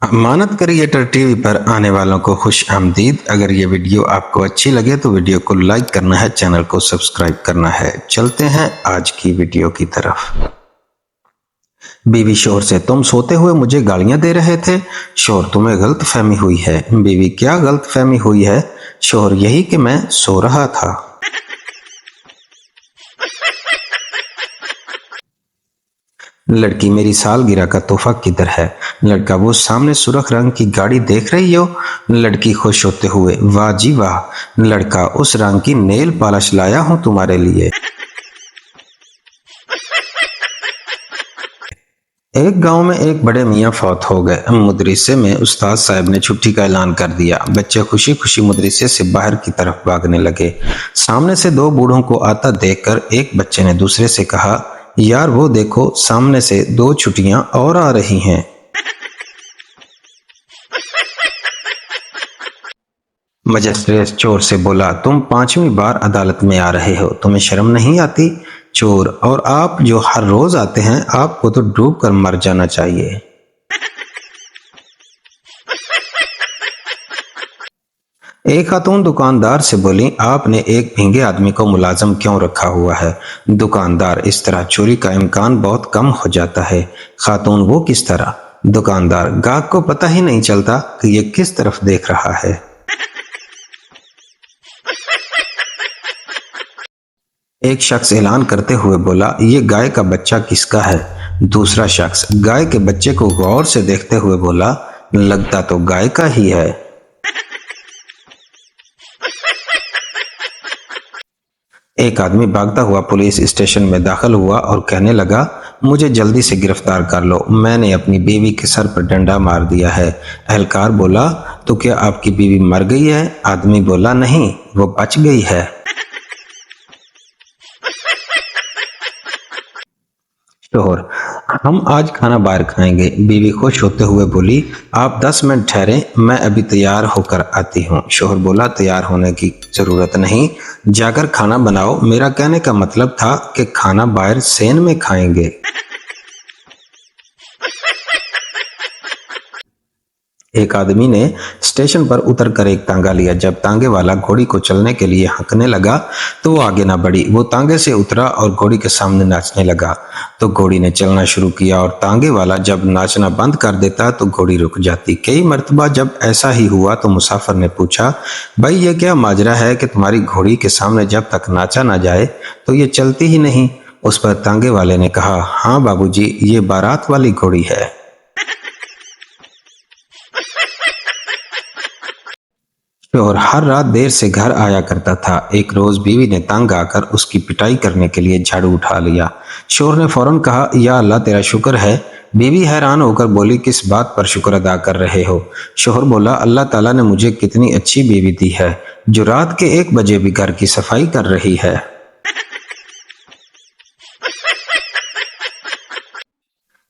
अमानत creator TV पर आने वालों को खुश आमदीद। अगर ये वीडियो आपको अच्छी लगे तो वीडियो को लाइक करना है, चैनल को सब्सक्राइब करना है। चलते हैं आज की वीडियो की तरफ। बीवी शोहर से, तुम सोते हुए मुझे गालियां दे रहे थे। शोहर, तुम्हें गलत फहमी हुई है। बीवी, क्या गलत फहमी हुई है। शोहर, यही कि मैं सो रहा था। लड़की, मेरी सालगिरह का तोहफा किधर है। लड़का, वो सामने सुर्ख रंग की गाड़ी देख रही हो। लड़की खुश होते हुए, वाह जी वाह। लड़का, उस रंग की नेल पॉलिश लाया हूं तुम्हारे लिए। एक गांव में एक बड़े मियाँ फौत हो गए। मदरसे में उस्ताद साहब ने छुट्टी का ऐलान कर दिया। बच्चे खुशी खुशी मदरसे से बाहर की तरफ भागने लगे। सामने से दो बूढ़ों को आता देखकर एक बच्चे ने दूसरे से कहा, यार वो देखो, सामने से दो छुट्टियां और आ रही हैं। मजिस्ट्रेट चोर से बोला, तुम 5वीं बार अदालत में आ रहे हो, तुम्हें शर्म नहीं आती। चोर, और आप जो हर रोज आते हैं, आपको तो डूब कर मर जाना चाहिए। एक खातून दुकानदार से बोली, आपने एक भीगे आदमी को मुलाजिम क्यों रखा हुआ है। दुकानदार, इस तरह चोरी का इम्कान बहुत कम हो जाता है। खातून, वो किस तरह। दुकानदार, गाहक को पता ही नहीं चलता कि ये किस तरफ देख रहा है। एक शख्स ऐलान करते हुए बोला, ये गाय का बच्चा किसका है। दूसरा शख्स गाय के बच्चे को गौर से देखते हुए बोला, लगता तो गाय का ही है। एक आदमी भागता हुआ पुलिस स्टेशन में दाखिल हुआ और कहने लगा, मुझे जल्दी से गिरफ्तार कर लो, मैंने अपनी बीवी के सर पर डंडा मार दिया है। एहलकार बोला, तो क्या आपकी बीवी मर गई है। आदमी बोला, नहीं, वो बच गई है। शोहर, हम आज खाना बाहर खाएंगे। बीवी खुश होते हुए बोली, आप 10 मिनट ठहरें, मैं अभी तैयार होकर आती हूँ। शोहर बोला, तैयार होने की जरूरत नहीं, जाकर खाना बनाओ। मेरा कहने का मतलब था कि खाना बाहर सेन में खाएंगे। एक आदमी ने स्टेशन पर उतरकर एक तांगा लिया। जब तांगे वाला घोड़ी को चलने के लिए हंकने लगा तो वो आगे ना बढ़ी। वो तांगे से उतरा और घोड़ी के सामने नाचने लगा तो घोड़ी ने चलना शुरू किया, और तांगे वाला जब नाचना बंद कर देता तो घोड़ी रुक जाती। कई मर्तबा जब ऐसा ही हुआ तो मुसाफिर ने पूछा, भाई ये क्या माजरा है कि तुम्हारी घोड़ी के सामने जब तक नाचा ना जाए तो ये चलती ही नहीं। उस पर तांगे वाले ने कहा, हाँ बाबूजी, ये बारात वाली घोड़ी है। शोहर हर रात देर से घर आया करता था। एक रोज बीवी ने तंग आकर उसकी पिटाई करने के लिए झाड़ू उठा लिया। शोहर ने फौरन कहा, या अल्लाह तेरा शुक्र है। बीवी हैरान होकर बोली, किस बात पर शुक्र अदा कर रहे हो। शोहर बोला, अल्लाह ताला ने मुझे कितनी अच्छी बीवी दी है जो रात के 1 बजे भी घर की सफाई कर रही है।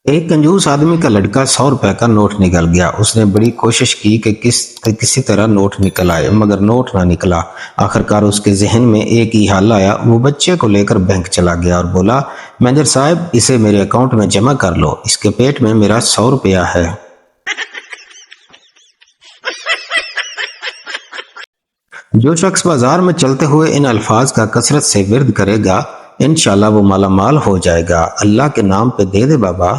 एक कंजूस आदमी का लड़का 100 रुपए का नोट निकल गया। उसने बड़ी कोशिश की कि किसी तरह नोट निकल आए, मगर नोट ना निकला। आखिरकार उसके जहन में एक ही हाल आया। वो बच्चे को लेकर बैंक चला गया और बोला, मैनेजर साहब, इसे मेरे अकाउंट में जमा कर लो, इसके पेट में मेरा 100 रुपया है। जो शख्स बाजार में चलते हुए इन अल्फाज का कसरत से विर्द करेगा, इंशाल्लाह वो माला माल हो जाएगा। अल्लाह के नाम पे दे दे बाबा।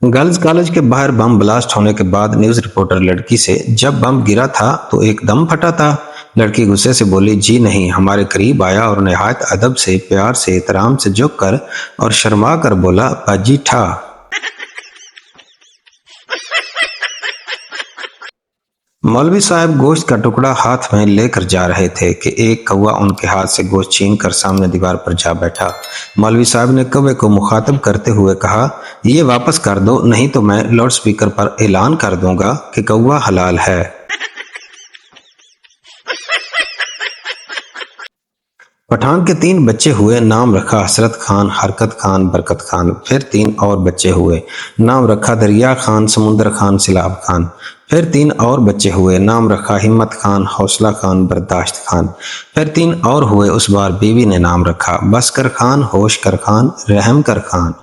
गर्ल्स कॉलेज के बाहर बम ब्लास्ट होने के बाद न्यूज रिपोर्टर लड़की से, जब बम गिरा था तो एकदम फटा था। लड़की गुस्से से बोली, जी नहीं, हमारे करीब आया और निहायत अदब से, प्यार से, एहतराम से झुक कर और शर्मा कर बोला, बाजी ठा। मौलवी साहब गोश्त का टुकड़ा हाथ में लेकर जा रहे थे कि एक कौवा उनके हाथ से गोश्त छीन कर सामने दीवार पर जा बैठा। मौलवी साहब ने कौवे को मुखातब करते हुए कहा, ये वापस कर दो, नहीं तो मैं लाउड स्पीकर पर ऐलान कर दूंगा कि कौवा हलाल है। पठान के 3 बच्चे हुए। नाम रखा हसरत खान, हरकत खान, बरकत खान। फिर 3 और बच्चे हुए। नाम रखा दरिया खान, समुंदर खान, सिलाब खान। फिर 3 और बच्चे हुए। नाम रखा हिम्मत खान, हौसला खान, बर्दाश्त खान। फिर 3 और हुए। उस बार बीवी ने नाम रखा बसकर खान, होश कर खान, रहम कर खान।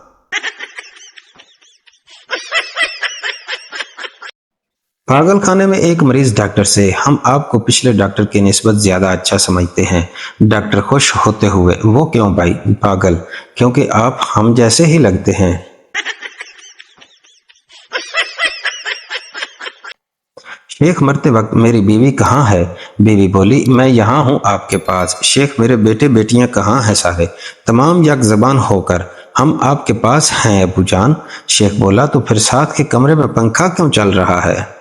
पागल खाने में एक मरीज डॉक्टर से, हम आपको पिछले डॉक्टर की निस्बत ज्यादा अच्छा समझते हैं। डॉक्टर खुश होते हुए, वो क्यों भाई? पागल, क्योंकि आप हम जैसे ही लगते हैं। शेख मरते वक्त, मेरी बीवी कहाँ है? बीवी बोली, मैं यहाँ हूँ आपके पास। शेख, मेरे बेटे बेटियां कहाँ हैं सारे? तमाम यक ज़बान होकर, हम आपके पास हैं अबू जान। शेख बोला, तो फिर साथ के कमरे में पंखा क्यों चल रहा है?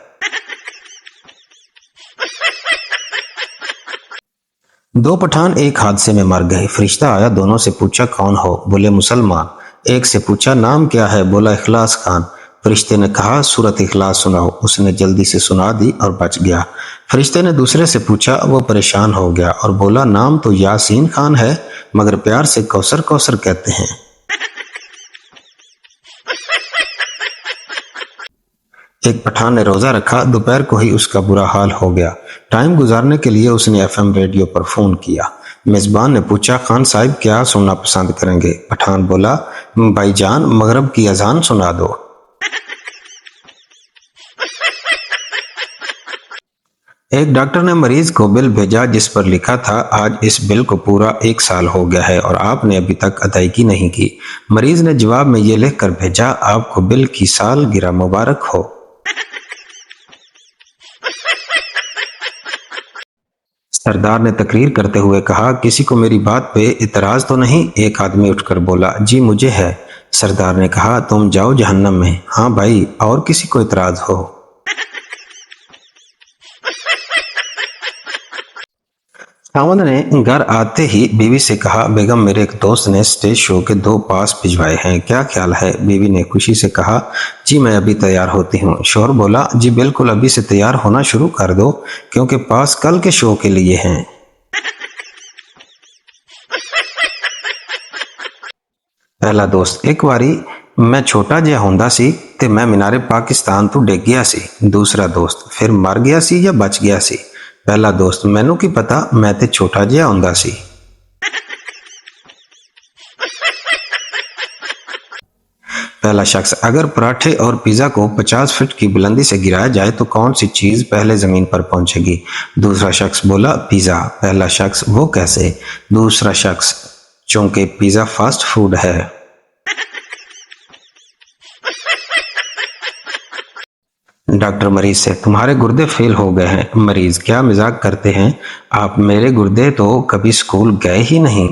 दो पठान एक हादसे में मर गए। फरिश्ता आया, दोनों से पूछा कौन हो? बोले मुसलमान। एक से पूछा नाम क्या है? बोला इखलास खान। फरिश्ते ने कहा सूरत इखलास सुनाओ। उसने जल्दी से सुना दी और बच गया। फरिश्ते ने दूसरे से पूछा, वो परेशान हो गया और बोला नाम तो यासीन खान है, मगर प्यार से कौसर कौसर कहते हैं। एक पठान ने रोजा रखा, दोपहर को ही उसका बुरा हाल हो गया। टाइम गुजारने के लिए उसने एफएम रेडियो पर फोन किया। मेजबान ने पूछा, खान साहब क्या सुनना पसंद करेंगे? पठान बोला, भाईजान मगरब की अजान सुना दो। एक डॉक्टर ने मरीज को बिल भेजा जिस पर लिखा था, आज इस बिल को पूरा 1 साल हो गया है और आपने अभी तक अदायगी नहीं की। मरीज ने जवाब में ये लिख कर भेजा, आपको बिल की सालगिरह मुबारक हो। सरदार ने तकरीर करते हुए कहा, किसी को मेरी बात पे इतराज तो नहीं? एक आदमी उठकर बोला, जी मुझे है। सरदार ने कहा, तुम जाओ जहन्नम में। हाँ भाई, और किसी को इतराज हो? खावंद ने घर आते ही बीवी से कहा, बेगम मेरे एक दोस्त ने स्टेज शो के 2 पास भिजवाए हैं, क्या ख्याल है? बीवी ने खुशी से कहा, जी मैं अभी तैयार होती हूँ। शोहर बोला, जी बिल्कुल अभी से तैयार होना शुरू कर दो, क्योंकि पास कल के शो के लिए हैं। पहला दोस्त, एक बारी मैं छोटा जिहा हुंदा सी ते मैं मीनारे पाकिस्तान तो डिग गया सी। दूसरा दोस्त, फिर मर गया सी या बच गया सी? पहला दोस्त, मैनू की पता, मैं ते छोटा जिहा हुंदा सी। पहला शख्स, अगर पराठे और पिज्जा को 50 फीट की बुलंदी से गिराया जाए तो कौन सी चीज पहले जमीन पर पहुंचेगी? दूसरा शख्स बोला, पिज्जा। पहला शख्स, वो कैसे? दूसरा शख्स, चूंकि पिज्जा फास्ट फूड है। डॉक्टर मरीज से, तुम्हारे गुर्दे फेल हो गए हैं। मरीज, क्या मजाक करते हैं आप? मेरे गुर्दे तो कभी स्कूल गए ही नहीं।